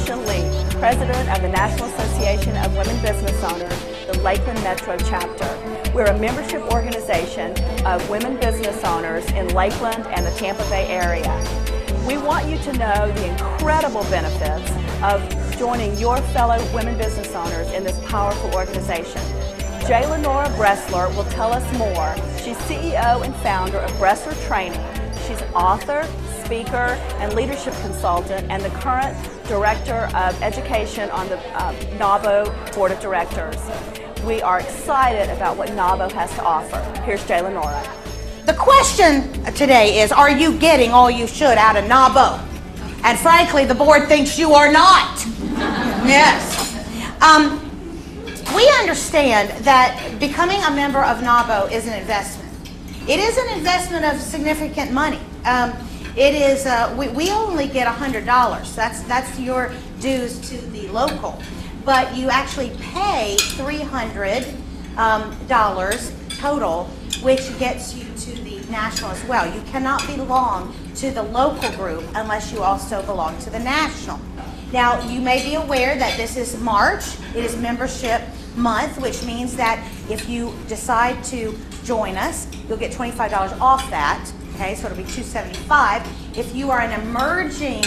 Tricia Lee, President of the National Association of Women Business Owners, the Lakeland Metro Chapter. We're a membership organization of women business owners in Lakeland and the Tampa Bay area. We want you to know the incredible benefits of joining your fellow women business owners in this powerful organization. J Lenora Bresler will tell us more. She's CEO and founder of Bresler Training. She's an author, speaker, and leadership consultant, and the current Director of Education on the NAWBO Board of Directors. We are excited about what NAWBO has to offer. Here's J Lenora. The question today is, are you getting all you should out of NAWBO? And frankly, the board thinks you are not. Yes. We understand that becoming a member of NAWBO is an investment. It is an investment of significant money. It is. We only get $100. That's your dues to the local, but you actually pay $300 total, which gets you to the national as well. You cannot belong to the local group unless you also belong to the national. Now, you may be aware that this is March. It is membership month, which means that if you decide to join us, you'll get $25 off that. Okay, so it'll be $275. If you are an emerging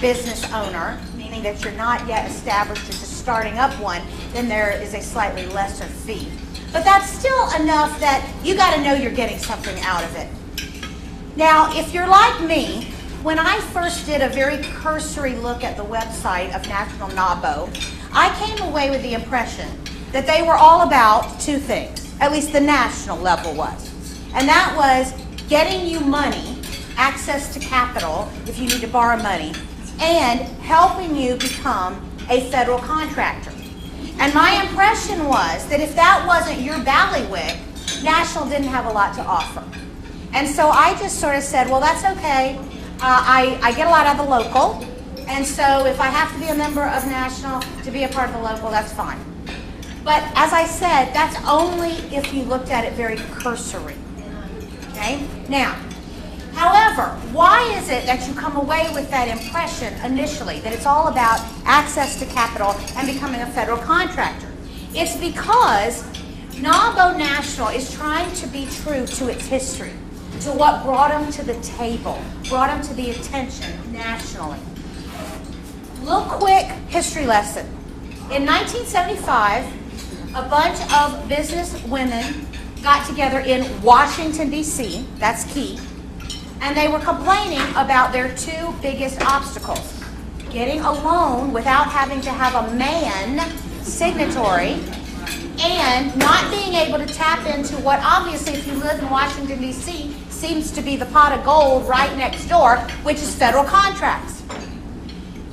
business owner, meaning that you're not yet established, you're just starting up one, then there is a slightly lesser fee. But that's still enough that you got to know you're getting something out of it. Now, if you're like me, when I first did a very cursory look at the website of National NAWBO, I came away with the impression that they were all about two things, at least the national level was. And that was getting you money, access to capital if you need to borrow money, and helping you become a federal contractor. And my impression was that if that wasn't your ballywick, National didn't have a lot to offer. And so I just sort of said, well, that's okay. I get a lot out of the local, and so if I have to be a member of National to be a part of the local, that's fine. But as I said, that's only if you looked at it very cursory. Okay? Now, however, why is it that you come away with that impression initially, that it's all about access to capital and becoming a federal contractor? It's because NAWBO National is trying to be true to its history, to what brought them to the table, brought them to the attention nationally. Little quick history lesson. In 1975, a bunch of business women got together in Washington, D.C., that's key, and they were complaining about their two biggest obstacles: getting a loan without having to have a man signatory, and not being able to tap into what obviously, if you live in Washington, D.C., seems to be the pot of gold right next door, which is federal contracts.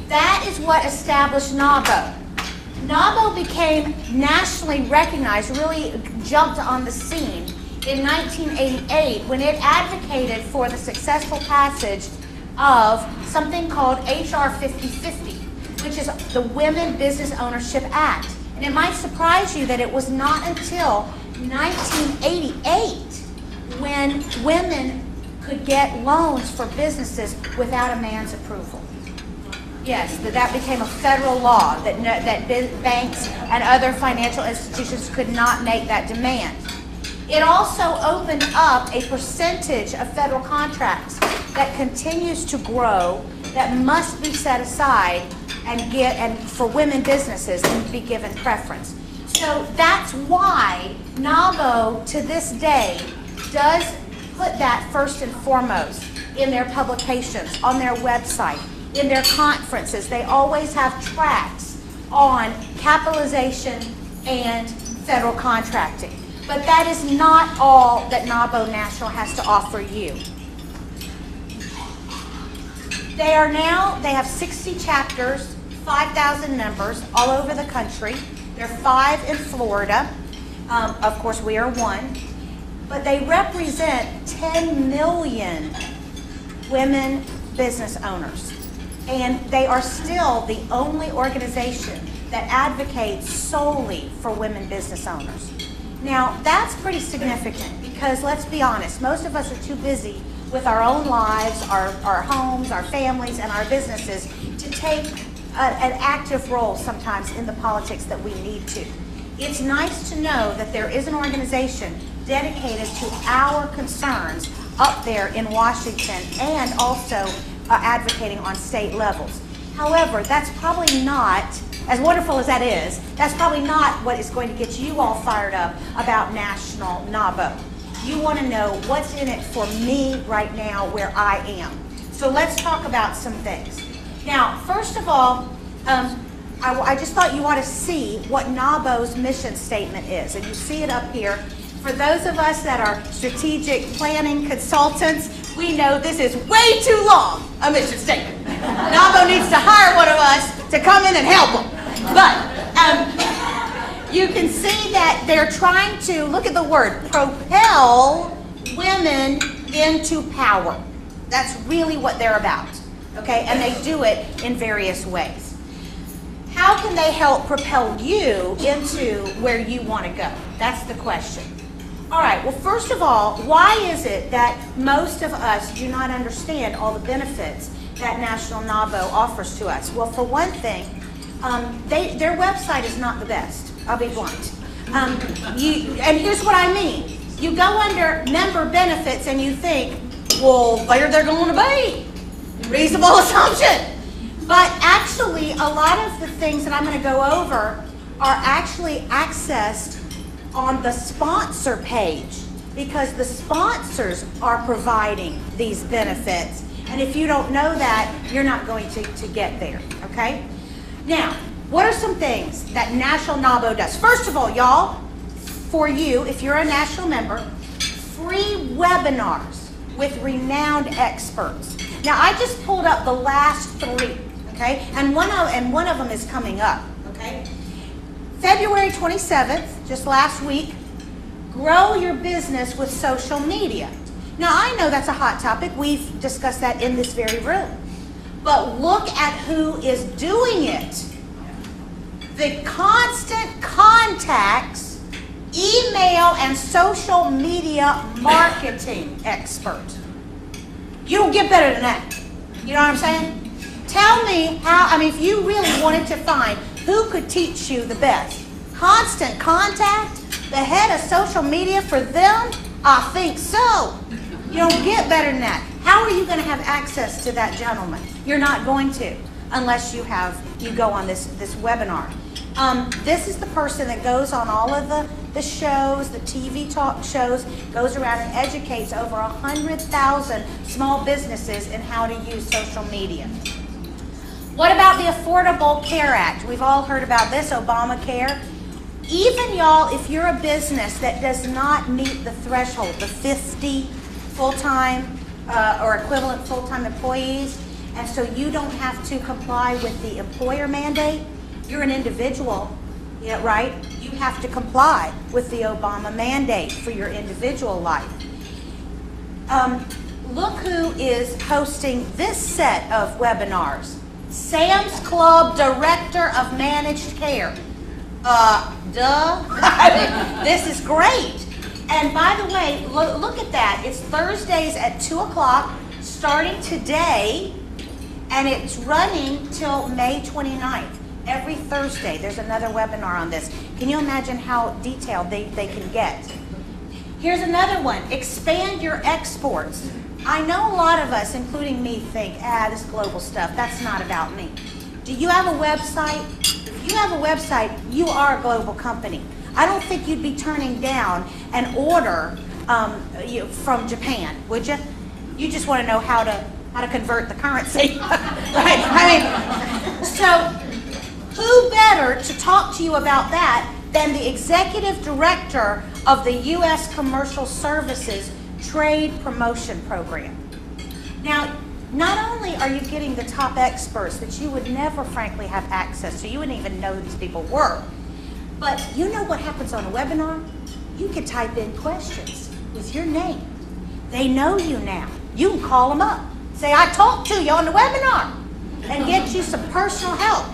That is what established NAWBO. NAWBO became nationally recognized, really jumped on the scene in 1988 when it advocated for the successful passage of something called HR 5050, which is the Women Business Ownership Act. And it might surprise you that it was not until 1988 when women could get loans for businesses without a man's approval. Yes, that became a federal law, that banks and other financial institutions could not make that demand. It also opened up a percentage of federal contracts that continues to grow, that must be set aside and for women businesses and be given preference. So that's why NAWBO to this day does put that first and foremost in their publications, on their website, in their conferences. They always have tracks on capitalization and federal contracting. But that is not all that NAWBO National has to offer you. They have 60 chapters, 5,000 members all over the country. There are 5 in Florida. Of course, we are one. But they represent 10 million women business owners. And they are still the only organization that advocates solely for women business owners. Now, that's pretty significant because, let's be honest, most of us are too busy with our own lives, our homes, our families, and our businesses to take an active role sometimes in the politics that we need to. It's nice to know that there is an organization dedicated to our concerns up there in Washington and also advocating on state levels. However, that's probably not, as wonderful as that is, that's probably not what is going to get you all fired up about National NAWBO. You want to know what's in it for me right now where I am. So let's talk about some things. Now, first of all, I just thought you ought to see what NAWBO's mission statement is. And you see it up here. For those of us that are strategic planning consultants, we know this is way too long, a mission statement. NAWBO needs to hire one of us to come in and help them. But you can see that they're trying to, look at the word, propel women into power. That's really what they're about, okay? And they do it in various ways. How can they help propel you into where you want to go? That's the question. All right, well, first of all, why is it that most of us do not understand all the benefits that National NAWBO offers to us? Well, for one thing, their website is not the best. I'll be blunt. And here's what I mean. You go under member benefits and you think, well, there they're going to be. Reasonable assumption. But actually, a lot of the things that I'm going to go over are actually accessed on the sponsor page because the sponsors are providing these benefits. And if you don't know that, you're not going to get there, okay? Now, what are some things that National NAWBO does? First of all, y'all, for you, if you're a national member, free webinars with renowned experts. Now, I just pulled up the last 3, okay? And one of them is coming up, okay? February 27th, just last week, grow your business with social media. Now, I know that's a hot topic. We've discussed that in this very room. But look at who is doing it. The constant contacts, email and social media marketing expert. You don't get better than that. You know what I'm saying? Tell me how, if you really wanted to find who could teach you the best. Constant contact, the head of social media for them? I think so. You don't get better than that. How are you going to have access to that gentleman? You're not going to unless you go on this webinar. This is the person that goes on all of the shows, the TV talk shows, goes around and educates over 100,000 small businesses in how to use social media. What about the Affordable Care Act? We've all heard about this, Obamacare. Even y'all, if you're a business that does not meet the threshold, the 50 full-time or equivalent full-time employees, and so you don't have to comply with the employer mandate, you're an individual, yeah, right? You have to comply with the Obama mandate for your individual life. Look who is hosting this set of webinars. Sam's Club Director of Managed Care. This is great. And by the way, look at that. It's Thursdays at 2 o'clock, starting today, and it's running till May 29th. Every Thursday, there's another webinar on this. Can you imagine how detailed they can get? Here's another one, expand your exports. I know a lot of us, including me, think, this global stuff, that's not about me. Do you have a website? If you have a website, you are a global company. I don't think you'd be turning down an order from Japan, would you? You just want to know how to convert the currency, right? So who better to talk to you about that than the Executive Director of the U.S. Commercial Services Trade Promotion Program. Now, not only are you getting the top experts that you would never, frankly, have access to, you wouldn't even know who these people were, but you know what happens on a webinar? You can type in questions with your name. They know you now. You can call them up. Say, I talked to you on the webinar, and get you some personal help.